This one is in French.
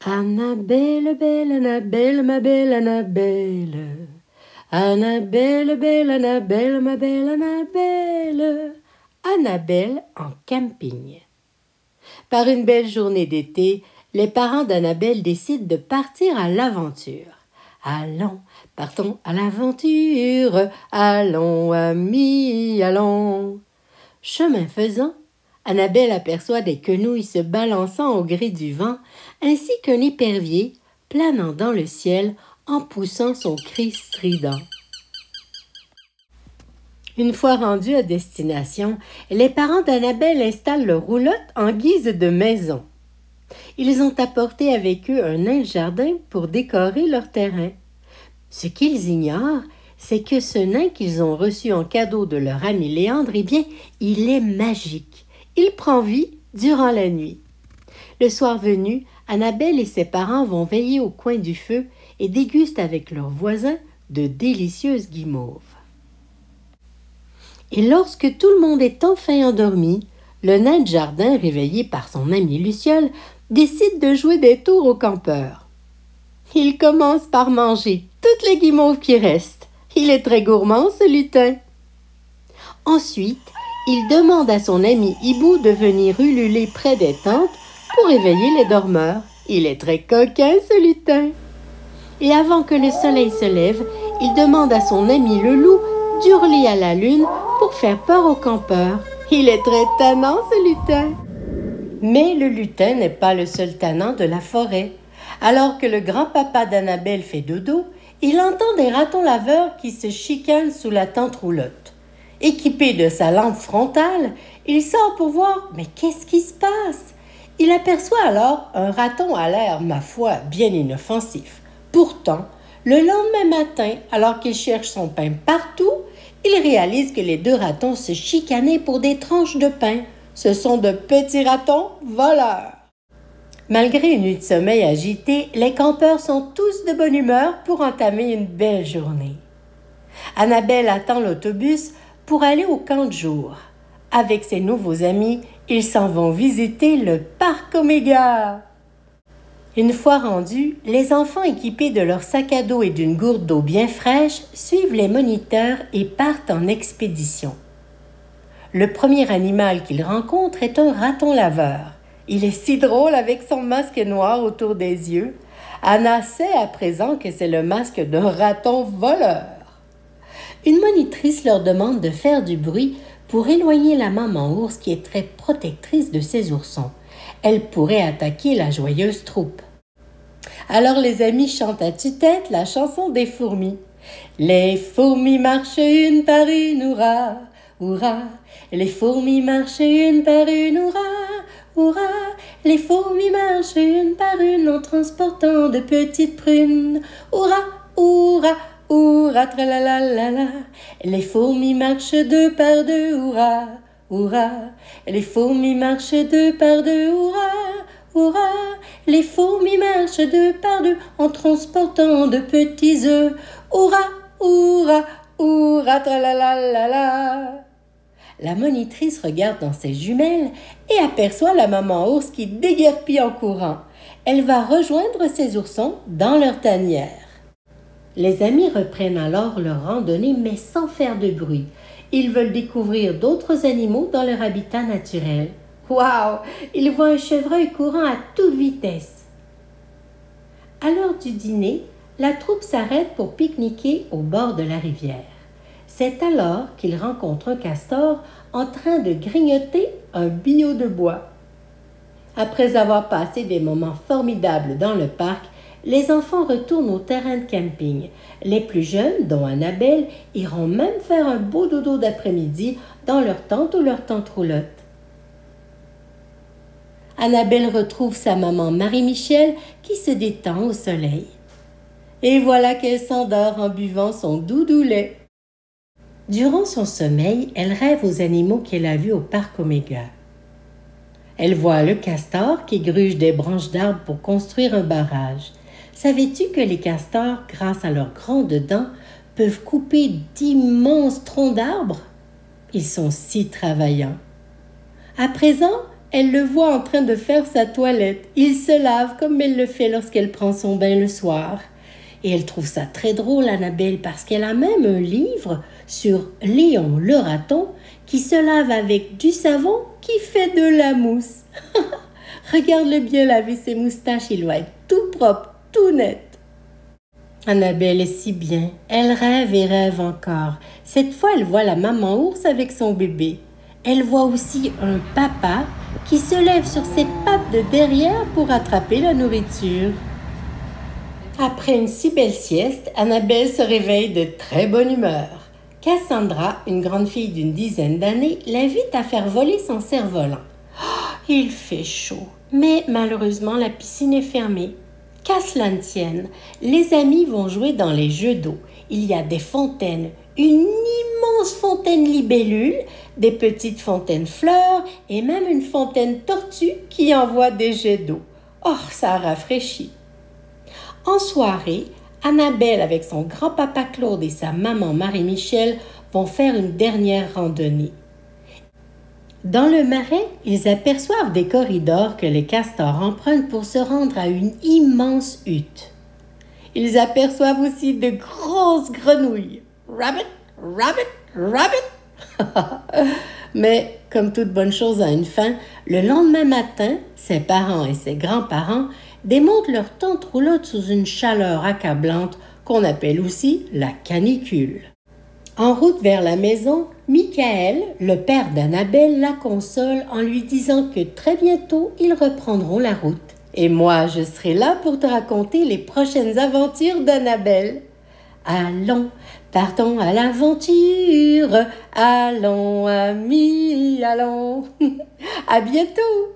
Annabelle, belle Annabelle, ma belle Annabelle. Annabelle, belle Annabelle, ma belle Annabelle. Annabelle en camping. Par une belle journée d'été, les parents d'Annabelle décident de partir à l'aventure. Allons, partons à l'aventure, allons, amis, allons. Chemin faisant, Annabelle aperçoit des quenouilles se balançant au gré du vent, ainsi qu'un épervier planant dans le ciel en poussant son cri strident. Une fois rendus à destination, les parents d'Annabelle installent leur roulotte en guise de maison. Ils ont apporté avec eux un nain de jardin pour décorer leur terrain. Ce qu'ils ignorent, c'est que ce nain qu'ils ont reçu en cadeau de leur ami Léandre, eh bien, il est magique. Il prend vie durant la nuit. Le soir venu, Annabelle et ses parents vont veiller au coin du feu et dégustent avec leurs voisins de délicieuses guimauves. Et lorsque tout le monde est enfin endormi, le nain de jardin, réveillé par son ami Luciole, décide de jouer des tours aux campeurs. Il commence par manger toutes les guimauves qui restent. Il est très gourmand, ce lutin. Ensuite, il demande à son ami Hibou de venir ululer près des tentes pour éveiller les dormeurs. Il est très coquin, ce lutin. Et avant que le soleil se lève, il demande à son ami le loup d'hurler à la lune pour faire peur aux campeurs. Il est très tannant, ce lutin. Mais le lutin n'est pas le seul tannant de la forêt. Alors que le grand-papa d'Annabelle fait dodo, il entend des ratons laveurs qui se chicanent sous la tente roulotte. Équipé de sa lampe frontale, il sort pour voir, mais qu'est-ce qui se passe? Il aperçoit alors un raton à l'air, ma foi, bien inoffensif. Pourtant, le lendemain matin, alors qu'il cherche son pain partout, il réalise que les deux ratons se chicanaient pour des tranches de pain. Ce sont de petits ratons voleurs. Malgré une nuit de sommeil agitée, les campeurs sont tous de bonne humeur pour entamer une belle journée. Annabelle attend l'autobus pour aller au camp de jour. Avec ses nouveaux amis, ils s'en vont visiter le parc Oméga. Une fois rendus, les enfants équipés de leur sac à dos et d'une gourde d'eau bien fraîche suivent les moniteurs et partent en expédition. Le premier animal qu'ils rencontrent est un raton laveur. Il est si drôle avec son masque noir autour des yeux. Anna sait à présent que c'est le masque d'un raton voleur. Une monitrice leur demande de faire du bruit pour éloigner la maman ours qui est très protectrice de ses oursons. Elle pourrait attaquer la joyeuse troupe. Alors les amis chantent à tue-tête la chanson des fourmis. Les fourmis marchent une par une, hurrah, hurrah. Les fourmis marchent une par une, hurrah, hurrah. Les fourmis marchent une par une en transportant de petites prunes. Hurrah, hurrah, hurrah, tralalala. Les fourmis marchent deux par deux, hurrah, hurrah. Les fourmis marchent deux par deux, hurrah, hurrah. Les fourmis marchent deux par deux en transportant de petits œufs. Hurrah, hurrah, hurrah, tralalala. La monitrice regarde dans ses jumelles et aperçoit la maman ours qui déguerpit en courant. Elle va rejoindre ses oursons dans leur tanière. Les amis reprennent alors leur randonnée, mais sans faire de bruit. Ils veulent découvrir d'autres animaux dans leur habitat naturel. Waouh! Ils voient un chevreuil courant à toute vitesse. À l'heure du dîner, la troupe s'arrête pour pique-niquer au bord de la rivière. C'est alors qu'ils rencontrent un castor en train de grignoter un billot de bois. Après avoir passé des moments formidables dans le parc, les enfants retournent au terrain de camping. Les plus jeunes, dont Annabelle, iront même faire un beau dodo d'après-midi dans leur tente ou leur tente roulotte. Annabelle retrouve sa maman Marie-Michel qui se détend au soleil. Et voilà qu'elle s'endort en buvant son doudou lait. Durant son sommeil, elle rêve aux animaux qu'elle a vus au parc Oméga. Elle voit le castor qui gruge des branches d'arbres pour construire un barrage. Savais-tu que les castors, grâce à leurs grandes dents, peuvent couper d'immenses troncs d'arbres? Ils sont si travaillants. À présent, Elle le voit en train de faire sa toilette. Il se lave comme elle le fait lorsqu'elle prend son bain le soir. Et elle trouve ça très drôle, Annabelle, parce qu'elle a même un livre sur Léon le raton qui se lave avec du savon qui fait de la mousse. Regarde-le bien laver ses moustaches, il va être tout propre, tout net. Annabelle est si bien, elle rêve et rêve encore. Cette fois, elle voit la maman ours avec son bébé. Elle voit aussi un papa qui se lève sur ses pattes de derrière pour attraper la nourriture. Après une si belle sieste, Annabelle se réveille de très bonne humeur. Cassandra, une grande fille d'une dizaine d'années, l'invite à faire voler son cerf-volant. Il fait chaud, mais malheureusement la piscine est fermée. Qu'à cela ne tienne, les amis vont jouer dans les jeux d'eau. Il y a des fontaines, une immense fontaine libellule, des petites fontaines fleurs et même une fontaine tortue qui envoie des jets d'eau. Oh, ça rafraîchit. En soirée, Annabelle avec son grand-papa Claude et sa maman Marie-Michel vont faire une dernière randonnée. Dans le marais, ils aperçoivent des corridors que les castors empruntent pour se rendre à une immense hutte. Ils aperçoivent aussi de grosses grenouilles. Rabbit, rabbit, rabbit. Mais, comme toute bonne chose a une fin, le lendemain matin, ses parents et ses grands-parents démontent leur tente roulotte sous une chaleur accablante qu'on appelle aussi la canicule. En route vers la maison, Michael, le père d'Annabelle, la console en lui disant que très bientôt, ils reprendront la route. Et moi, je serai là pour te raconter les prochaines aventures d'Annabelle. Allons, partons à l'aventure, allons amis, allons. À bientôt!